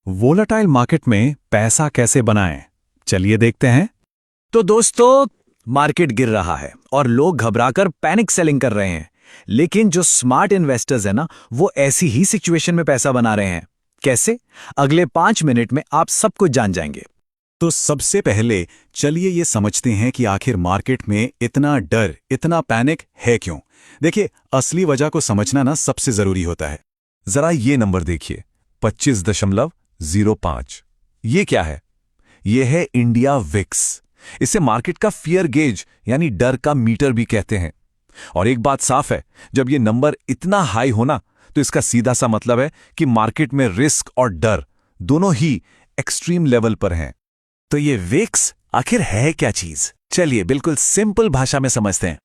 Volatile market में पैसा कैसे बनाएं? चलिए देखते हैं। तो दोस्तों, मार्केट गिर रहा है और लोग घबराकर पैनिक सेलिंग कर रहे हैं। लेकिन जो स्मार्ट इन्वेस्टर्स हैं ना, वो ऐसी ही सिचुएशन में पैसा बना रहे हैं। कैसे? अगले 5 मिनट में आप सब कुछ जान जाएंगे। तो सबसे पहले चलिए ये समझते हैं कि आखिर मार्केट में इतना डर, इतना पैनिक है क्यों। देखिए, असली वजह को समझना ना सबसे जरूरी होता है। जरा ये नंबर देखिए, 25.05। ये क्या है? ये है इंडिया विक्स। इसे मार्केट का फियर गेज यानी डर का मीटर भी कहते हैं। और एक बात साफ है, जब ये नंबर इतना हाई होना तो इसका सीधा सा मतलब है कि मार्केट में रिस्क और डर दोनों ही एक्सट्रीम लेवल पर हैं। तो ये विक्स आखिर है क्या चीज? चलिए बिल्कुल सिंपल भाषा में समझते हैं।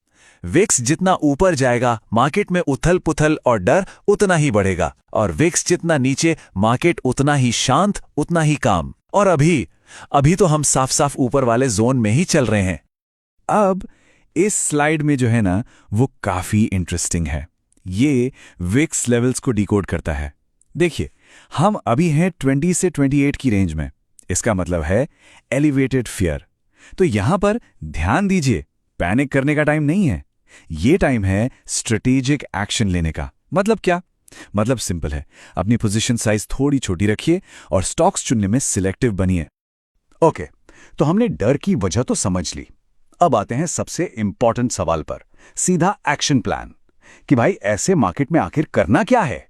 विक्स जितना ऊपर जाएगा, मार्केट में उथल पुथल और डर उतना ही बढ़ेगा, और विक्स जितना नीचे, मार्केट उतना ही शांत, उतना ही काम। और अभी तो हम साफ साफ ऊपर वाले जोन में ही चल रहे हैं। अब इस स्लाइड में जो है ना, वो काफी इंटरेस्टिंग है। ये विक्स लेवल्स को डिकोड करता है। देखिए, हम अभी हैं 20 से 28 की रेंज में। इसका मतलब है एलिवेटेड फियर। तो यहां पर ध्यान दीजिए, पैनिक करने का टाइम नहीं है। ये टाइम है स्ट्रेटेजिक एक्शन लेने का। मतलब क्या? मतलब सिंपल है, अपनी पोजीशन साइज थोड़ी छोटी रखिए और स्टॉक्स चुनने में सिलेक्टिव बनिए। ओके, तो हमने डर की वजह तो समझ ली। अब आते हैं सबसे इंपॉर्टेंट सवाल पर, सीधा एक्शन प्लान, कि भाई ऐसे मार्केट में आखिर करना क्या है।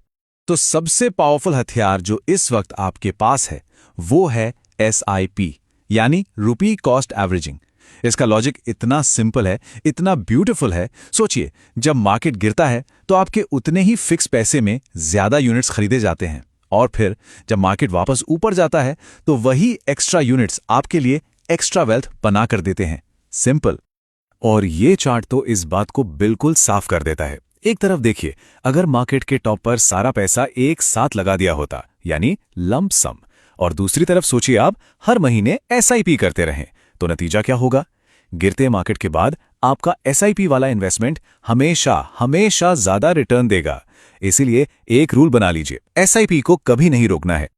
तो सबसे पावरफुल हथियार जो इस वक्त आपके पास है वो है SIP, यानी रुपी कॉस्ट एवरेजिंग। इसका लॉजिक इतना सिंपल है, इतना ब्यूटीफुल है। सोचिए, जब मार्केट गिरता है तो आपके उतने ही फिक्स पैसे में ज्यादा यूनिट्स खरीदे जाते हैं, और फिर जब मार्केट वापस ऊपर जाता है तो वही एक्स्ट्रा यूनिट्स आपके लिए एक्स्ट्रा वेल्थ बना कर देते हैं। सिंपल। और ये चार्ट तो इस बात को बिल्कुल साफ कर देता है। एक तरफ देखिए, अगर मार्केट के टॉप पर सारा पैसा एक साथ लगा दिया होता, यानी लंप सम, और दूसरी तरफ सोचिए आप हर महीने SIP करते रहें, तो नतीजा क्या होगा? गिरते मार्केट के बाद आपका SIP वाला इन्वेस्टमेंट हमेशा हमेशा ज्यादा रिटर्न देगा। इसीलिए एक रूल बना लीजिए, SIP को कभी नहीं रोकना है।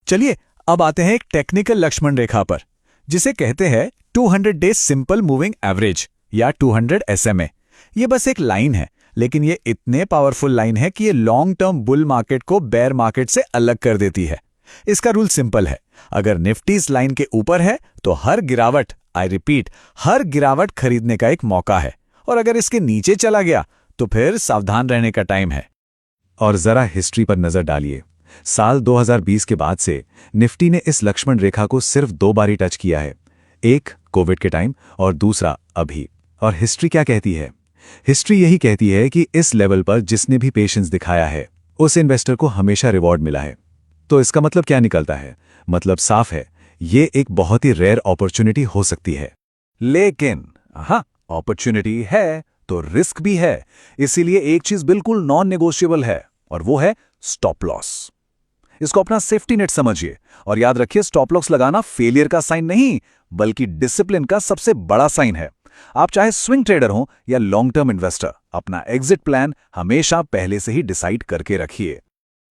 चलिए अब आते हैं एक टेक्निकल लक्ष्मण रेखा पर, जिसे कहते हैं 200 डेज सिंपल मूविंग एवरेज या 200 SMA। ये बस एक लाइन है, लेकिन ये इतने पावरफुल लाइन है कि ये लॉन्ग टर्म बुल मार्केट को बेयर मार्केट से अलग कर देती है। इसका रूल सिंपल है, अगर निफ्टी इस लाइन के ऊपर है तो हर गिरावट, आई रिपीट, हर गिरावट खरीदने का एक मौका है, और अगर इसके नीचे चला गया तो फिर सावधान रहने का टाइम है। और जरा हिस्ट्री पर नजर डालिए। साल 2020 के बाद से निफ्टी ने इस लक्ष्मण रेखा को सिर्फ 2 बार ही टच किया है, एक कोविड के टाइम और दूसरा अभी। और हिस्ट्री क्या कहती है? हिस्ट्री यही कहती है कि इस लेवल पर जिसने भी पेशेंस दिखाया है, उस इन्वेस्टर को हमेशा रिवॉर्ड मिला है। तो इसका मतलब क्या निकलता है? मतलब साफ है, ये एक बहुत ही रेयर अपॉर्चुनिटी हो सकती है। लेकिन हाँ, अपॉर्चुनिटी है तो रिस्क भी है। इसीलिए एक चीज बिल्कुल नॉन नेगोशिएबल है, और वो है स्टॉप लॉस। इसको अपना सेफ्टी नेट समझिए, और याद रखिए, स्टॉप लॉस लगाना फेलियर का साइन नहीं, बल्कि डिसिप्लिन का सबसे बड़ा साइन है। आप चाहे स्विंग ट्रेडर हो या लॉन्ग टर्म इन्वेस्टर, अपना एग्जिट प्लान हमेशा पहले से ही डिसाइड करके रखिए।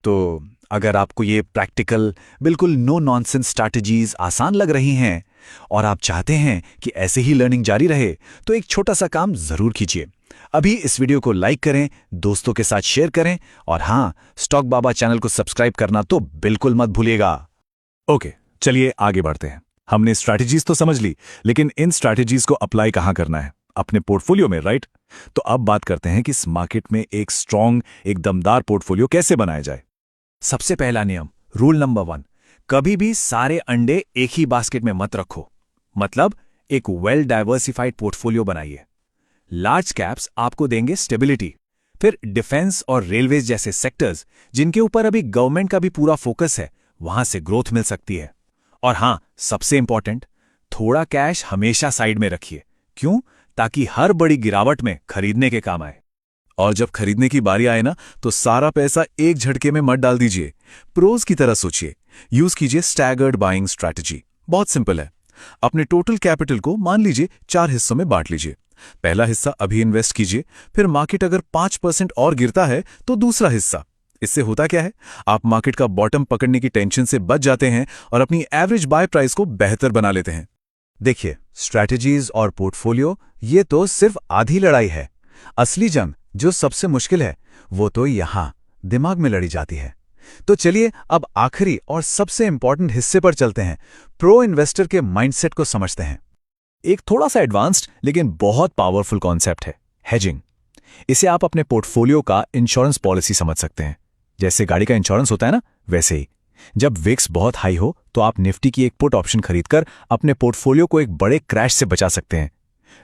तो अगर आपको ये प्रैक्टिकल, बिल्कुल नो नॉनसेंस स्ट्रैटेजीज आसान लग रही हैं और आप चाहते हैं कि ऐसे ही लर्निंग जारी रहे, तो एक छोटा सा काम जरूर कीजिए। अभी इस वीडियो को लाइक करें, दोस्तों के साथ शेयर करें, और हाँ, स्टॉक बाबा चैनल को सब्सक्राइब करना तो बिल्कुल मत भूलिएगा। ओके, चलिए आगे बढ़ते हैं। हमने स्ट्रैटेजीज तो समझ ली, लेकिन इन स्ट्रैटेजीज को अप्लाई कहां करना है? अपने पोर्टफोलियो में, राइट? तो अब बात करते हैं कि इस मार्केट में एक स्ट्रॉन्ग, एक दमदार पोर्टफोलियो कैसे बनाया जाए। सबसे पहला नियम, रूल नंबर 1, कभी भी सारे अंडे एक ही बास्केट में मत रखो। मतलब एक वेल डाइवर्सिफाइड पोर्टफोलियो बनाइए। लार्ज कैप्स आपको देंगे स्टेबिलिटी, फिर डिफेंस और रेलवेज जैसे सेक्टर्स, जिनके ऊपर अभी गवर्नमेंट का भी पूरा फोकस है, वहां से ग्रोथ मिल सकती है। और हां, सबसे इंपॉर्टेंट, थोड़ा कैश हमेशा साइड में रखिए। क्यों? ताकि हर बड़ी गिरावट में खरीदने के काम आए। और जब खरीदने की बारी आए ना, तो सारा पैसा एक झटके में मत डाल दीजिए। प्रोज की तरह सोचिए, यूज कीजिए स्टैगर्ड बाइंग स्ट्रैटेजी। बहुत सिंपल है। अपने टोटल कैपिटल को मान लीजिए 4 हिस्सों में बांट लीजिए। पहला हिस्सा अभी इन्वेस्ट कीजिए, फिर मार्केट अगर 5% और गिरता है तो दूसरा हिस्सा, इससे होता क्या है, आप मार्केट का बॉटम पकड़ने की टेंशन से बच जाते हैं और अपनी एवरेज बाय प्राइस को बेहतर बना लेते हैं। देखिए, स्ट्रैटेजीज और पोर्टफोलियो ये तो सिर्फ आधी लड़ाई है। असली जंग जो सबसे मुश्किल है वो तो यहां दिमाग में लड़ी जाती है। तो चलिए अब आखिरी और सबसे इंपॉर्टेंट हिस्से पर चलते हैं, प्रो इन्वेस्टर के माइंडसेट को समझते हैं। एक थोड़ा सा एडवांस्ड लेकिन बहुत पावरफुल कॉन्सेप्ट है हेजिंग। इसे आप अपने पोर्टफोलियो का इंश्योरेंस पॉलिसी समझ सकते हैं। जैसे गाड़ी का इंश्योरेंस होता है ना, वैसे ही जब विक्स बहुत हाई हो तो आप निफ्टी की एक पुट ऑप्शन खरीदकर अपने पोर्टफोलियो को एक बड़े क्रैश से बचा सकते हैं।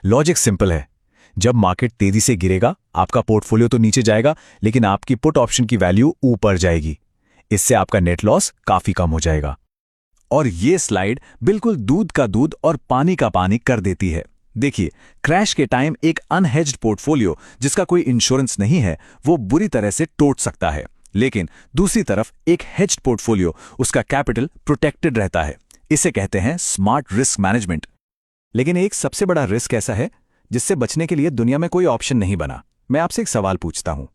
लॉजिक सिंपल है, जब मार्केट तेजी से गिरेगा आपका पोर्टफोलियो तो नीचे जाएगा, लेकिन आपकी पुट ऑप्शन की वैल्यू ऊपर जाएगी। इससे आपका नेट लॉस काफी कम हो जाएगा। और ये स्लाइड बिल्कुल दूध का दूध और पानी का पानी कर देती है। देखिए, क्रैश के टाइम एक अनहेज्ड पोर्टफोलियो जिसका कोई इंश्योरेंस नहीं है वो बुरी तरह से टूट सकता है, लेकिन दूसरी तरफ एक हेज्ड पोर्टफोलियो, उसका कैपिटल प्रोटेक्टेड रहता है। इसे कहते हैं स्मार्ट रिस्क मैनेजमेंट। लेकिन एक सबसे बड़ा रिस्क ऐसा है जिससे बचने के लिए दुनिया में कोई ऑप्शन नहीं बना। मैं आपसे एक सवाल पूछता हूं,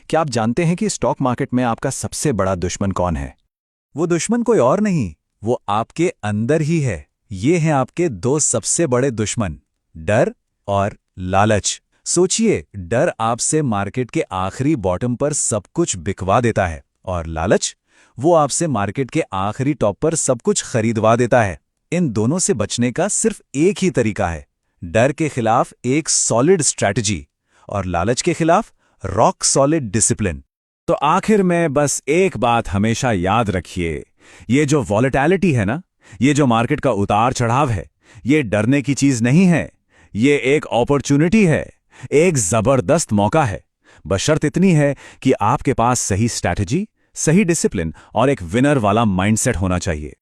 क्या आप जानते हैं कि स्टॉक मार्केट में आपका सबसे बड़ा दुश्मन कौन है? वो दुश्मन कोई और नहीं, वो आपके अंदर ही है। ये हैं आपके दो सबसे बड़े दुश्मन, डर और लालच। सोचिए, डर आपसे मार्केट के आखिरी बॉटम पर सब कुछ बिकवा देता है और लालच वो आपसे मार्केट के आखिरी टॉप पर सब कुछ खरीदवा देता है। इन दोनों से बचने का सिर्फ एक ही तरीका है, डर के खिलाफ एक सॉलिड स्ट्रैटेजी और लालच के खिलाफ रॉक सॉलिड डिसिप्लिन। तो आखिर में बस एक बात हमेशा याद रखिए, ये जो वॉलेटिलिटी है ना, ये जो मार्केट का उतार चढ़ाव है, ये डरने की चीज नहीं है, ये एक अपॉर्चुनिटी है, एक जबरदस्त मौका है। बशर्त इतनी है कि आपके पास सही स्ट्रैटेजी, सही डिसिप्लिन और एक विनर वाला माइंडसेट होना चाहिए।